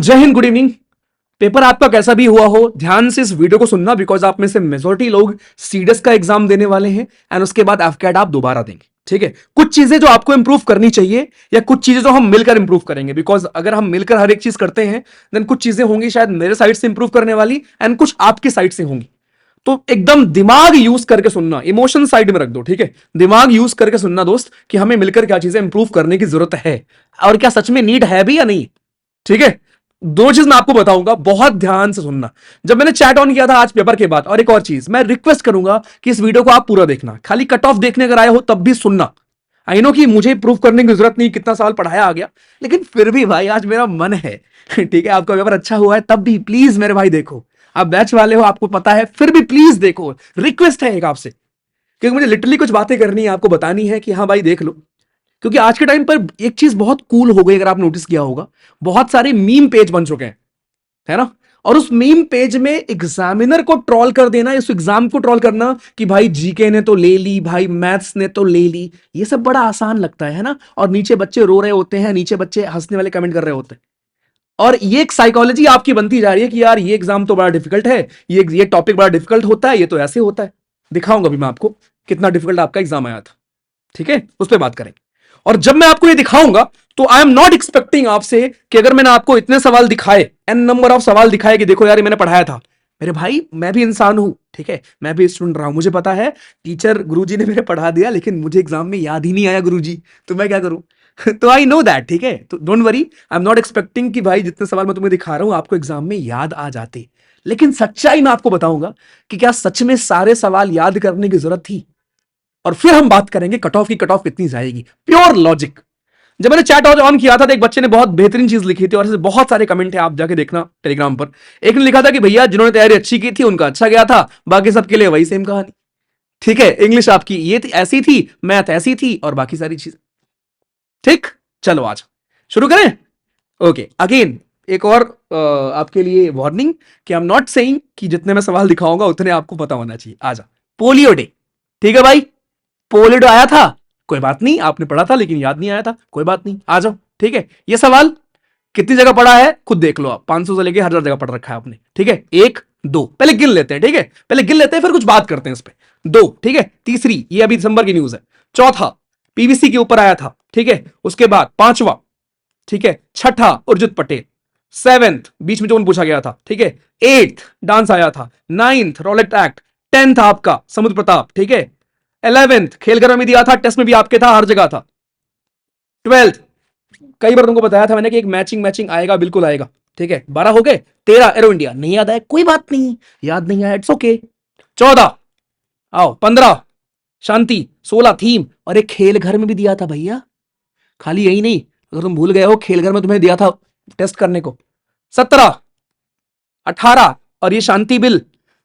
जय Hind, good evening. Paper आपका कैसा भी हुआ हो, ध्यान से इस वीडियो को सुनना, बिकॉज आप में से मेजोरिटी लोग सीडीएस का एग्जाम देने वाले हैं एंड उसके बाद एफकेट आप दोबारा देंगे। ठीक है, कुछ चीजें जो आपको इंप्रूव करनी चाहिए या कुछ चीजें जो हम मिलकर इंप्रूव करेंगे, बिकॉज अगर हम मिलकर हर एक चीज करते हैं देन कुछ चीजें होंगी शायद मेरे साइड से इंप्रूव करने वाली एंड कुछ आपकी साइड से होंगी। तो एकदम दिमाग यूज करके सुनना, इमोशन साइड में रख दो। ठीक है, दिमाग यूज करके सुनना दोस्त, कि हमें मिलकर क्या चीजें इंप्रूव करने की जरूरत है और क्या सच में नीड है भी या नहीं। ठीक है, दो चीज मैं आपको बताऊंगा, बहुत ध्यान से सुनना। जब मैंने चैट ऑन किया था आज पेपर के बाद, और एक और चीज मैं रिक्वेस्ट करूंगा कि इस वीडियो को आप पूरा देखना, खाली कट ऑफ देखने अगर आए हो तब भी सुनना। आई नो कि मुझे प्रूव करने की जरूरत नहीं, कितना साल पढ़ाया आ गया, लेकिन फिर भी भाई आज मेरा मन है ठीक है, आपका पेपर अच्छा हुआ है तब भी प्लीज मेरे भाई देखो। आप बैच वाले हो, आपको पता है, फिर भी प्लीज देखो, रिक्वेस्ट है एक आपसे, क्योंकि मुझे लिटरली कुछ बातें करनी है, आपको बतानी है कि हाँ भाई देख लो। क्योंकि आज के टाइम पर एक चीज बहुत कूल हो गई, अगर आप नोटिस किया होगा, बहुत सारे मीम पेज बन चुके हैं, है ना। और उस मीम पेज में एग्जामिनर को ट्रोल कर देना, इस एग्जाम को ट्रोल करना कि भाई जीके ने तो ले ली, भाई मैथ्स ने तो ले ली, ये सब बड़ा आसान लगता है ना। और नीचे बच्चे रो रहे होते हैं, नीचे बच्चे हंसने वाले कमेंट कर रहे होते हैं, और ये एक साइकोलॉजी आपकी बनती जा रही है कि यार ये एग्जाम तो बड़ा डिफिकल्ट है, ये टॉपिक बड़ा डिफिकल्ट होता है, ये तो ऐसे होता है। दिखाऊंगा भी मैं आपको कितना डिफिकल्ट आपका एग्जाम आया था। ठीक है, उस पर बात करेंगे। और जब मैं आपको ये दिखाऊंगा तो आई एम नॉट एक्सपेक्टिंग आपसे कि अगर मैंने आपको इतने सवाल दिखाए, एन नंबर ऑफ सवाल दिखाए कि देखो यार ये मैंने पढ़ाया था, मेरे भाई मैं भी इंसान हूं। ठीक है, मैं भी स्टूडेंट रहा हूं, मुझे पता है टीचर गुरुजी ने मेरे पढ़ा दिया, लेकिन मुझे एग्जाम में याद ही नहीं आया गुरुजी, तो मैं क्या करूं तो आई नो दैट। ठीक है, तो don't worry, I am not expecting कि भाई जितने सवाल मैं तुम्हें दिखा रहा हूं आपको एग्जाम में याद आ जाते, लेकिन सच्चाई मैं आपको बताऊंगा कि क्या सच में सारे सवाल याद करने की जरूरत थी। और फिर हम बात करेंगे कट ऑफ की, कट ऑफ कितनी जाएगी, प्योर लॉजिक। जब मैंने चैट ऑन किया था तो एक बच्चे ने बहुत बेहतरीन चीज लिखी थी, और ऐसे बहुत सारे कमेंट है, आप जाके देखना टेलीग्राम पर। एक ने लिखा था कि भैया जिन्होंने तैयारी अच्छी की थी उनका अच्छा गया था, बाकी सबके लिए वही सेम कहानी। ठीक है, इंग्लिश आपकी ये ऐसी थी, मैथ ऐसी थी, और बाकी सारी चीज ठीक। चलो आज शुरू करें। ओके, अगेन एक और आपके लिए वार्निंग कि आई एम नॉट सेइंग कि जितने मैं सवाल दिखाऊंगा उतने आपको पता होना चाहिए। आजा, पोलियो डे, ठीक है भाई, पोलियो डे आया था, कोई बात नहीं, आपने पढ़ा था लेकिन याद नहीं आया था, कोई बात नहीं, आ जाओ। ठीक है, ये सवाल कितनी जगह पढ़ा है खुद देख लो आप, 500 से लेके 1000 जगह पढ़ रखा है आपने। ठीक है, एक दो पहले गिन लेते हैं। ठीक है, पहले गिन लेते हैं फिर कुछ बात करते हैं इस पे। दो, ठीक है, तीसरी ये अभी दिसंबर की न्यूज है। चौथा पीवीसी के ऊपर आया था। ठीक है, उसके बाद पांचवा, ठीक है, छठा उर्जित पटेल, सेवेंथ बीच में जो पूछा गया था। ठीक है, एट्थ डांस आया था, नाइन्थ रॉलेट एक्ट, टेंथ आपका समुद्र प्रताप। ठीक है, 11th खेलघर में दिया था, टेस्ट में भी आपके था, हर जगह था। 12th कई बार तुमको बताया था मैंने कि एक मैचिंग मैचिंग आएगा, बिल्कुल आएगा। ठीक है, 12 हो गए। 13 एरो इंडिया, नहीं याद आया कोई बात नहीं, याद नहीं आया इट्स ओके। 14 आओ, 15 शांति, 16 थीम, और एक खेल घर में भी दिया था भैया, खाली यही नहीं, अगर तुम भूल गए हो खेल घर में तुम्हें दिया था टेस्ट करने को। 17 18 और ये शांति बिल,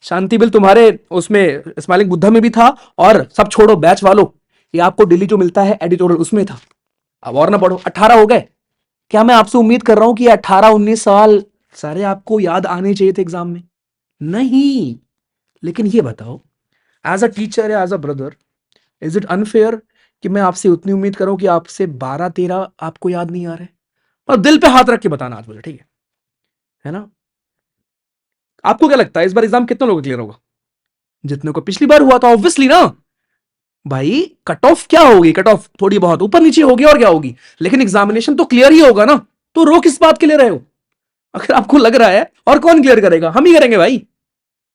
शांति बिल तुम्हारे उसमें स्माइलिंग बुद्धा में भी था, और सब छोड़ो बैच वालों, ये आपको डेली जो मिलता है एडिटोरियल उसमें था। अब और ना पढ़ो, 18 हो गए। क्या मैं आपसे उम्मीद कर रहा हूं कि 18-19 सवाल सारे आपको याद आने चाहिए थे एग्जाम में? नहीं। लेकिन ये बताओ, एज अ टीचर या as a brother, is it unfair कि मैं आपसे उतनी उम्मीद करूं कि आपसे 12-13 आपको याद नहीं आ रहे? और दिल पे हाथ रख के बताना आज मुझे, ठीक है ना। आपको क्या लगता है इस बार एग्जाम कितने लोगों को क्लियर होगा? जितने को पिछली बार हुआ था ऑब्वियसली ना भाई। कट ऑफ क्या होगी, कट ऑफ थोड़ी बहुत ऊपर नीचे होगी और क्या होगी, लेकिन एग्जामिनेशन तो क्लियर ही होगा ना। तो रो किस बात के लिए रहे हो? अगर आपको लग रहा है, और कौन क्लियर करेगा, हम ही करेंगे भाई,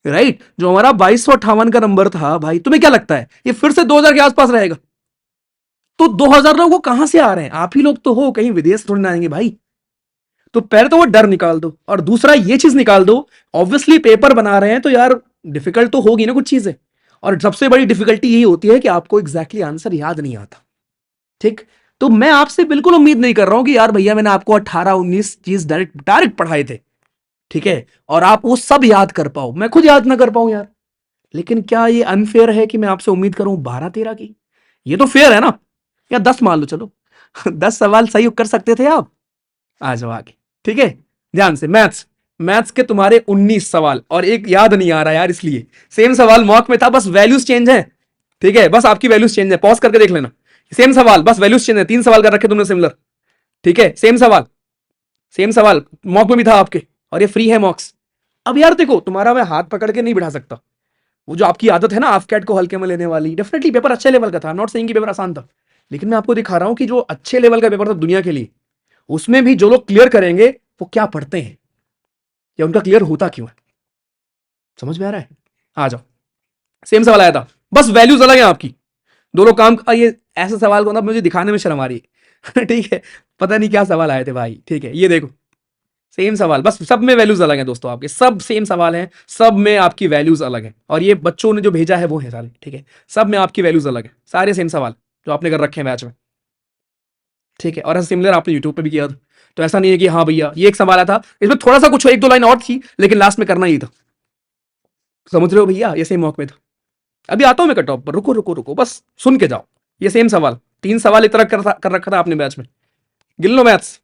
राइट। जो हमारा 2258 का नंबर था भाई, तुम्हें क्या लगता है ये फिर से 2000 के आसपास रहेगा? तो 2000 लोग वो कहां से आ रहे हैं? आप ही लोग तो हो, कहीं विदेश थोड़ी ना आएंगे भाई। तो पहले तो वो डर निकाल दो, और दूसरा ये चीज निकाल दो, ऑब्वियसली पेपर बना रहे हैं तो यार डिफिकल्ट तो होगी ना कुछ चीजें। और सबसे बड़ी डिफिकल्टी यही होती है कि आपको एग्जैक्टली आंसर याद नहीं आता। ठीक, तो मैं आपसे बिल्कुल उम्मीद नहीं कर रहा हूं कि यार भैया मैंने आपको 18-19 चीज डायरेक्ट डायरेक्ट पढ़ाए थे, ठीक है, और आप वो सब याद कर पाओ, मैं खुद याद ना कर पाऊं यार। लेकिन क्या ये अनफेयर है कि मैं आपसे उम्मीद करूं 12-13 की? ये तो फेयर है ना, या 10 मान लो चलो 10 सवाल सही कर सकते थे आप। आ जाओ आगे, ठीक है, ध्यान से। मैथ्स, मैथ्स के तुम्हारे 19 सवाल और एक याद नहीं आ रहा यार, इसलिए सेम सवाल मॉक में था, बस वैल्यूज चेंज है। ठीक है, बस आपकी वैल्यूज चेंज है, पॉज करके देख लेना। सेम सवाल, बस वैल्यूज चेंज है, 3 सवाल कर रखे तुमने सिमिलर। ठीक है, सेम सवाल, सेम सवाल मॉक में भी था आपके, और ये फ्री है मॉक्स। अब यार देखो, तुम्हारा मैं हाथ पकड़ के नहीं बिठा सकता, वो जो आपकी आदत है ना AFCAT को हल्के में लेने वाली, डेफिनेटली पेपर अच्छे लेवल का था, नॉट सेइंग कि पेपर आसान था, लेकिन मैं आपको दिखा रहा हूं कि जो अच्छे लेवल का पेपर था दुनिया के लिए, उसमें भी जो लोग क्लियर करेंगे वो क्या पढ़ते हैं या उनका क्लियर होता क्यों है। समझ में आ रहा है? आ जाओ, सेम सवाल आया था, बस वैल्यूज अलग है आपकी, दोनों काम। ये ऐसे सवाल को ना मुझे दिखाने में शर्म आ रही है ठीक है, पता नहीं क्या सवाल आए थे भाई। ठीक है, ये देखो सेम सवाल, बस सब में वैल्यूज अलग हैं दोस्तों, आपके सब सेम सवाल हैं, सब में आपकी वैल्यूज अलग हैं, और ये बच्चों ने जो भेजा है वो है सारे। ठीक है, सब में आपकी वैल्यूज अलग है, सारे सेम सवाल जो आपने कर रखे हैं बैच में। ठीक है, और ऐसा सिमिलर आपने यूट्यूब पे भी किया था, तो ऐसा नहीं है कि हाँ भैया ये एक सवाल आया था, इसमें थोड़ा सा कुछ एक दो लाइन और थी, लेकिन लास्ट में करना ही था। समझ रहे हो भैया, ये सेम मॉक में था। अभी आता हूं मैं कट ऑफ पर, रुको रुको रुको, बस सुन के जाओ। ये सेम सवाल, 3 सवाल इस तरह कर रखा था आपने बैच में, गिन लो मैथ्स।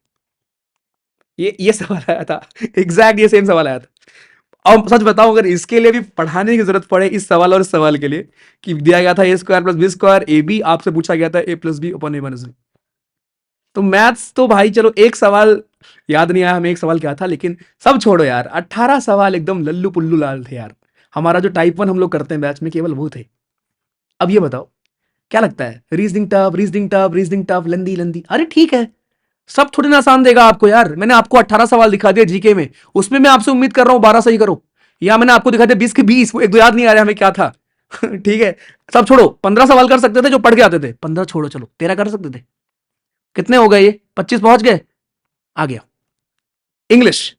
ये सवाल आया था एग्जैक्ट, ये सेम सवाल आया था। अब सच बताऊं, अगर इसके लिए भी पढ़ाने की जरूरत पड़े, इस सवाल और इस सवाल के लिए, कि दिया गया था a² + b² ab, आपसे पूछा गया था a+b/a−b, तो मैथ्स तो भाई चलो एक सवाल याद नहीं आया हमें, एक सवाल क्या था, लेकिन सब छोड़ो यार, 18 सवाल एकदम लल्लू पुल्लू लाल थे यार। हमारा जो टाइप 1 हम लोग करते हैं बैच में, केवल वो थे। अब ये बताओ, क्या लगता है, reasoning tough, reasoning tough, reasoning tough, लंदी लंदी, अरे ठीक है, सब थोड़ी ना आसान देगा आपको यार। मैंने आपको 18 सवाल दिखा दिया जीके में, उसमें मैं आपसे उम्मीद कर रहा हूं 12 सही करो, या मैंने आपको दिखा दिया 20 के 20, वो एक दो याद नहीं आ रहा हमें क्या था ठीक है, सब छोड़ो, 15 सवाल कर सकते थे जो पढ़ के आते थे, 15 छोड़ो, चलो 13 कर सकते थे, कितने हो गए, ये 25 पहुंच गए। आ गया इंग्लिश,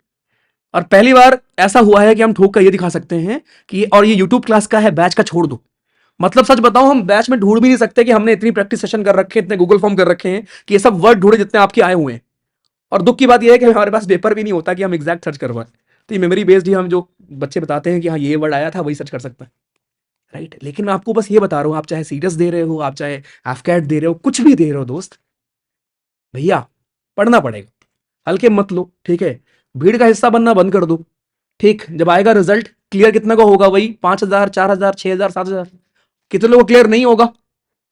और पहली बार ऐसा हुआ है कि हम ठोक कर ये दिखा सकते हैं कि, और ये यूट्यूब क्लास का है, बैच का छोड़ दो। मतलब सच बताऊं, हम बैच में ढूंढ भी नहीं सकते कि हमने इतनी प्रैक्टिस सेशन कर रखे हैं, इतने गूगल फॉर्म कर रखे हैं कि ये सब वर्ड ढूंढे जितने आपके आए हुए हैं। और दुख की बात यह है कि हमारे पास पेपर भी नहीं होता कि हम एग्जैक्ट सर्च करवाएं, तो ये मेमोरी बेस्ड ही हम जो बच्चे बताते हैं कि हाँ ये वर्ड आया था वही सर्च कर सकते हैं, राइट। लेकिन मैं आपको बस ये बता रहा हूं, आप चाहे सीरियस दे रहे हो, आप चाहे एफकैट दे रहे हो, कुछ भी दे रहे हो दोस्त, भैया पढ़ना पड़ेगा, हल्के मत लो। ठीक है, भीड़ का हिस्सा बनना बंद कर दो। ठीक, जब आएगा रिजल्ट, क्लियर कितना का होगा, वही 5,000, 4,000, 6,000, 7,000। कितने लोगों को क्लियर नहीं होगा,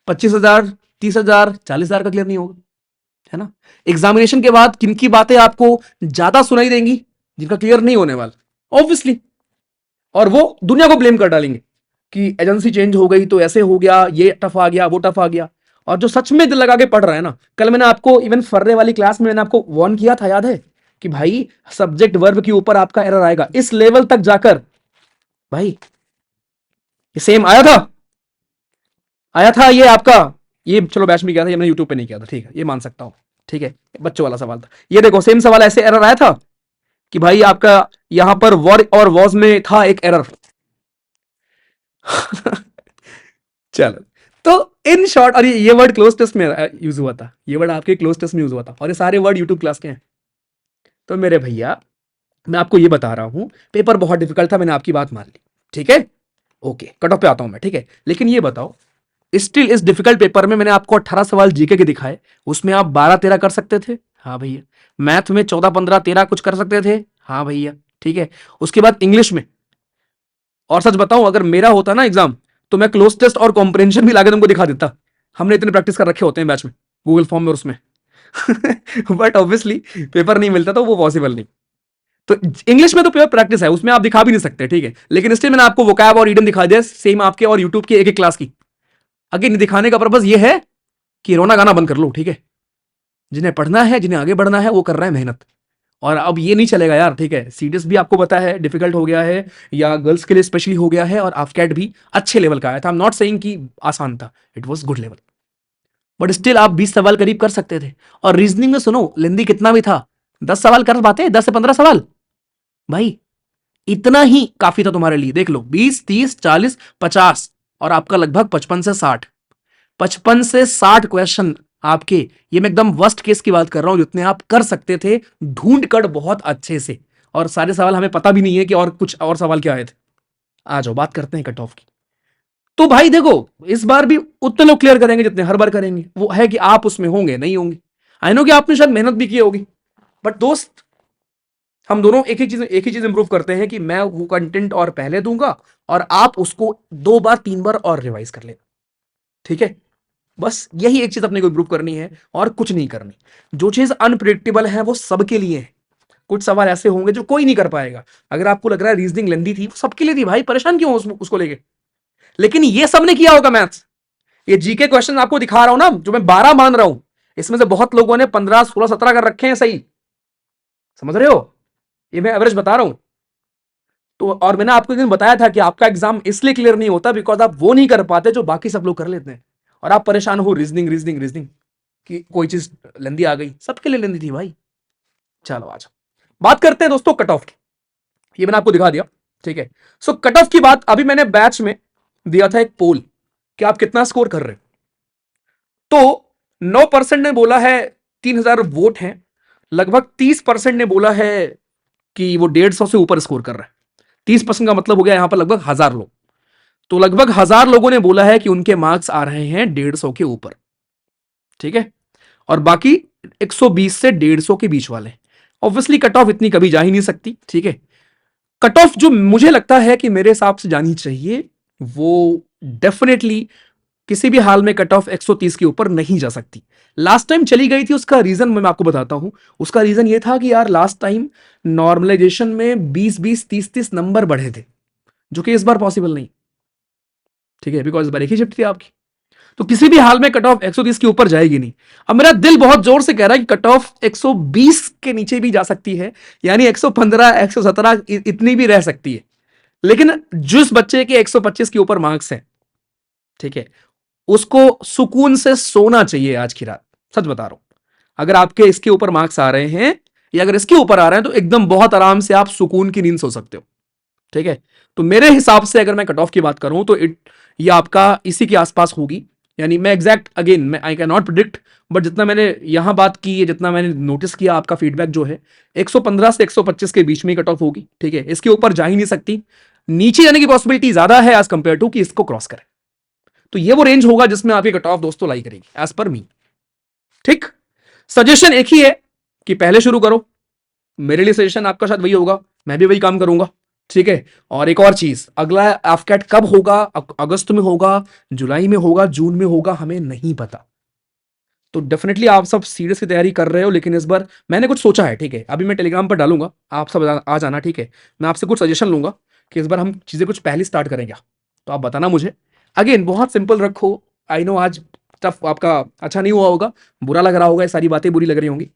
25,000, 30,000, 40,000 का क्लियर नहीं होगा, है ना। एग्जामिनेशन के बाद किनकी बातें आपको ज्यादा सुनाई देंगी, जिनका क्लियर नहीं होने वाला, ऑब्वियसली, और वो दुनिया को ब्लेम कर डालेंगे कि एजेंसी चेंज हो गई तो ऐसे हो गया, ये टफ आ गया, वो टफ आ गया। और जो सच में दिल लगा के पढ़ रहा है ना, कल मैंने आपको इवन फर्रे वाली क्लास में मैंने आपको वार्न किया था, याद है, कि भाई सब्जेक्ट वर्ब के ऊपर आपका एरर आएगा इस लेवल तक जाकर। भाई ये सेम आया था ये आपका, ये चलो बैच में किया था, ये मैंने यूट्यूब पे नहीं किया था, ठीक है, ये मान सकता हूं। ठीक है, बच्चों वाला सवाल था, ये देखो सेम सवाल, ऐसे एरर आया था कि भाई आपका यहां पर वर और वॉज में था एक एरर चलो, तो इन शॉर्ट, और ये वर्ड क्लोज टेस्ट में यूज हुआ था, ये वर्ड आपके क्लोज टेस्ट में यूज हुआ था, और ये सारे वर्ड यूट्यूब क्लास के हैं। तो मेरे भैया, मैं आपको ये बता रहा हूं, पेपर बहुत डिफिकल्ट था, मैंने आपकी बात मान ली, ठीक है, ओके, कट ऑफ पे आता हूं मैं। ठीक है, लेकिन ये बताओ, स्टिल इस डिफिकल्ट पेपर में मैंने आपको 18 सवाल जीके के दिखाए, उसमें आप 12-13 कर सकते थे, हाँ भैया। मैथ में 14-15-13 कुछ कर सकते थे, हाँ भैया। ठीक है, उसके बाद इंग्लिश में, और सच बताऊं, अगर मेरा होता ना एग्जाम, तो मैं क्लोज टेस्ट और कॉम्प्रिहेंशन भी लाके तुमको दिखा देता, हमने इतने प्रैक्टिस कर रखे होते हैं बैच में, गूगल फॉर्म में और उसमें बट ऑब्वियसली पेपर नहीं मिलता तो वो पॉसिबल नहीं। तो इंग्लिश में तो प्योर प्रैक्टिस है, उसमें आप दिखा भी नहीं सकते, ठीक है, लेकिन स्टिल मैंने आपको वोकैब और ईडन दिखा दिया, सेम आपके और यूट्यूब की एक एक क्लास की। अगेन दिखाने का पर्पज ये है कि रोना गाना बंद कर लो, ठीक है। जिन्हें पढ़ना है, जिन्हें आगे बढ़ना है, वो कर रहे हैं मेहनत। और अब ये नहीं चलेगा यार, ठीक है, सीडीएस भी आपको पता है डिफिकल्ट हो गया है, या गर्ल्स के लिए स्पेशली हो गया है, और AFCAT भी अच्छे लेवल का आया था, आई एम नॉट सेइंग कि आसान था, it was good level, but still आप 20 सवाल करीब कर सकते थे। और रीजनिंग में सुनो, लेंदी कितना भी था, 10 सवाल कर पाते, 10 से 15 सवाल, भाई इतना ही काफी था तुम्हारे लिए। देख लो, 20, 30, 40, 50, और आपका लगभग 55 से 60 क्वेश्चन आपके, ये मैं एकदम वर्स्ट केस की बात कर रहा हूं, जितने आप कर सकते थे ढूंढ कर बहुत अच्छे से, और सारे सवाल हमें पता भी नहीं है कि और कुछ और सवाल क्या आए थे। आ जाओ बात करते हैं कट ऑफ की। तो भाई देखो, इस बार भी उतने लोग क्लियर करेंगे जितने हर बार करेंगे, वो है कि आप उसमें होंगे नहीं होंगे। आई नो कि आपने शायद मेहनत भी की होगी, बट दोस्त, हम दोनों एक ही चीज इंप्रूव करते हैं कि मैं वो कंटेंट और पहले दूंगा, और आप उसको 2 बार 3 बार और रिवाइज कर लेना, ठीक है। बस यही एक चीज अपने को इंप्रूव करनी है, और कुछ नहीं करनी। जो चीज अनप्रिडिक्टेबल है वो सबके लिए है, कुछ सवाल ऐसे होंगे जो कोई नहीं कर पाएगा। अगर आपको लग रहा है रीजनिंग लेंदी थी, वो सबके लिए थी भाई, परेशान क्यों हो उसको लेके। लेकिन ये सबने किया होगा मैथ्स। ये जीके क्वेश्चन आपको दिखा रहा हूं ना, जो मैं 12 मान रहा हूं, इसमें से बहुत लोगों ने 15 16 17 कर रखे हैं सही। समझ रहे हो, ये मैं एवरेज बता रहा हूं। तो और मैंने आपको एक दिन बताया था कि आपका एग्जाम इसलिए क्लियर नहीं होता बिकॉज आप वो नहीं कर पाते जो बाकी सब लोग कर लेते हैं। और आप परेशान हो रीजनिंग रीजनिंग रीजनिंग कि कोई चीज लेंदी आ गई, सबके लिए लेंदी थी भाई। चलो आज बात करते हैं दोस्तों कट ऑफ की। ये मैंने आपको दिखा दिया, ठीक है। सो कट ऑफ की बात, अभी मैंने बैच में दिया था एक पोल कि आप कितना स्कोर कर रहे हैं। तो 9% ने बोला है 3000 वोट हैं, लगभग 30% ने बोला है कि वो 150 से ऊपर स्कोर कर रहा है। 30% का मतलब हो गया यहां पर लगभग 1000 लोग। तो लगभग 1000 लोगों ने बोला है कि उनके मार्क्स आ रहे हैं 150 के ऊपर, ठीक है। और बाकी 120 से 150 के बीच वाले। ऑब्वियसली कट ऑफ इतनी कभी जा ही नहीं सकती, ठीक है। कट ऑफ जो मुझे लगता है कि मेरे हिसाब से जानी चाहिए, वो डेफिनेटली किसी भी हाल में कट ऑफ 130 के ऊपर नहीं जा सकती। लास्ट टाइम चली गई थी, उसका रीजन मैं आपको बताता हूं। उसका रीजन ये था कि यार लास्ट टाइम नॉर्मलाइजेशन में 20-20 30-30 नंबर बढ़े थे, जो कि इस बार पॉसिबल नहीं, ठीक है, बिकॉज इस बार एक ही शिफ्ट थी आपकी। तो किसी भी हाल में कट ऑफ 130 के ऊपर जाएगी नहीं। अब मेरा दिल बहुत जोर से कह रहा है कि कट ऑफ 120 के नीचे भी जा सकती है, यानी 115 117 इतनी भी रह सकती है। लेकिन जिस बच्चे के 125 के ऊपर मार्क्स हैं, ठीक है, उसको सुकून से सोना चाहिए आज की रात। सच बता रहा हूं, अगर आपके इसके ऊपर मार्क्स आ रहे हैं या अगर इसके ऊपर आ रहे हैं तो एकदम बहुत आराम से आप सुकून की नींद सो सकते हो, ठीक है। तो मेरे हिसाब से अगर मैं कट ऑफ की बात करूं तो ये आपका इसी के आसपास होगी। यानी मैं एग्जैक्ट अगेन मैं I can not predict, but जितना मैंने यहां बात की है, जितना मैंने नोटिस किया आपका फीडबैक जो है, 115 से 125 के बीच में कट ऑफ होगी, ठीक है। इसके ऊपर जा ही नहीं सकती, नीचे जाने की पॉसिबिलिटी ज्यादा है एज कंपेयर टू कि इसको क्रॉस करें। तो ये वो रेंज होगा जिसमें आपकी कट ऑफ दोस्तों लाई करेगी एज पर मी, ठीक। सजेशन एक ही है कि पहले शुरू करो। मेरे लिए सजेशन आपका शायद वही होगा, मैं भी वही काम करूंगा, ठीक है। और एक और चीज, अगला एफकेट कब होगा, अगस्त में होगा, जुलाई में होगा, जून में होगा, हमें नहीं पता। तो डेफिनेटली आप सब सीरियस की तैयारी कर रहे हो, लेकिन इस बार मैंने कुछ सोचा है, ठीक है। अभी मैं टेलीग्राम पर डालूंगा, आप सब आ जाना, ठीक है। मैं आपसे कुछ सजेशन लूंगा कि इस बार हम चीजें कुछ पहले स्टार्ट करेंगे, तो आप बताना मुझे। अगेन बहुत सिंपल रखो। आई नो आज टफ आपका अच्छा नहीं हुआ होगा, बुरा लग रहा होगा, ये सारी बातें बुरी लग रही होंगी,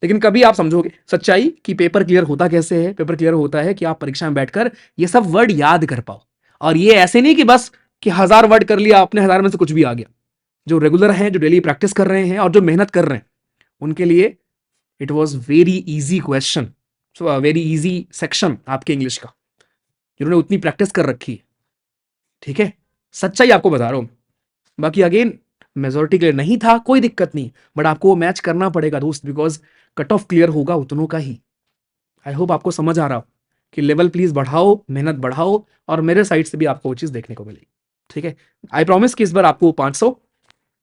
लेकिन कभी आप समझोगे सच्चाई कि पेपर क्लियर होता कैसे है। पेपर क्लियर होता है कि आप परीक्षा में बैठकर ये सब वर्ड याद कर पाओ। और ये ऐसे नहीं कि बस कि 1000 वर्ड कर लिया आपने, 1000 में से कुछ भी आ गया। जो रेगुलर हैं, जो डेली प्रैक्टिस कर रहे हैं और जो मेहनत कर रहे हैं, उनके लिए it was very easy question, so very easy section आपके इंग्लिश का, जिन्होंने उतनी प्रैक्टिस कर रखी है, ठीक है। सच्चाई आपको बता रहा हूं। बाकी अगेन मेजोरिटी क्लियर नहीं था, कोई दिक्कत नहीं, बट आपको वो मैच करना पड़ेगा दोस्त, बिकॉज कट ऑफ क्लियर होगा उतनों का ही। आई होप आपको समझ आ रहा हो कि लेवल प्लीज बढ़ाओ, मेहनत बढ़ाओ, और मेरे साइड से भी आपको वो चीज देखने को मिलेगी, ठीक है। आई प्रॉमिस कि इस बार आपको 500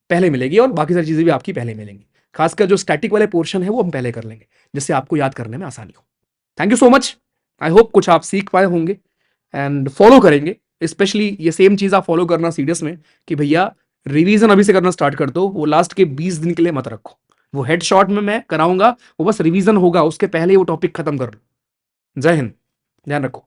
पहले मिलेगी और बाकी सारी चीजें भी आपकी पहले मिलेंगी। खासकर जो स्टैटिक वाले पोर्शन है वो हम पहले कर लेंगे, जिससे आपको याद करने में आसानी हो। Thank you so much. I hope कुछ आप सीख पाए होंगे एंड फॉलो करेंगे। स्पेशली ये सेम चीज आप फॉलो करना सीरियस में कि भैया रिवीजन अभी से करना स्टार्ट कर दो, वो लास्ट के 20 दिन के लिए मत रखो। वो हेड शॉट में मैं कराऊंगा, वो बस रिवीजन होगा, उसके पहले ही वो टॉपिक खत्म कर लो। जय हिंद, ध्यान रखो।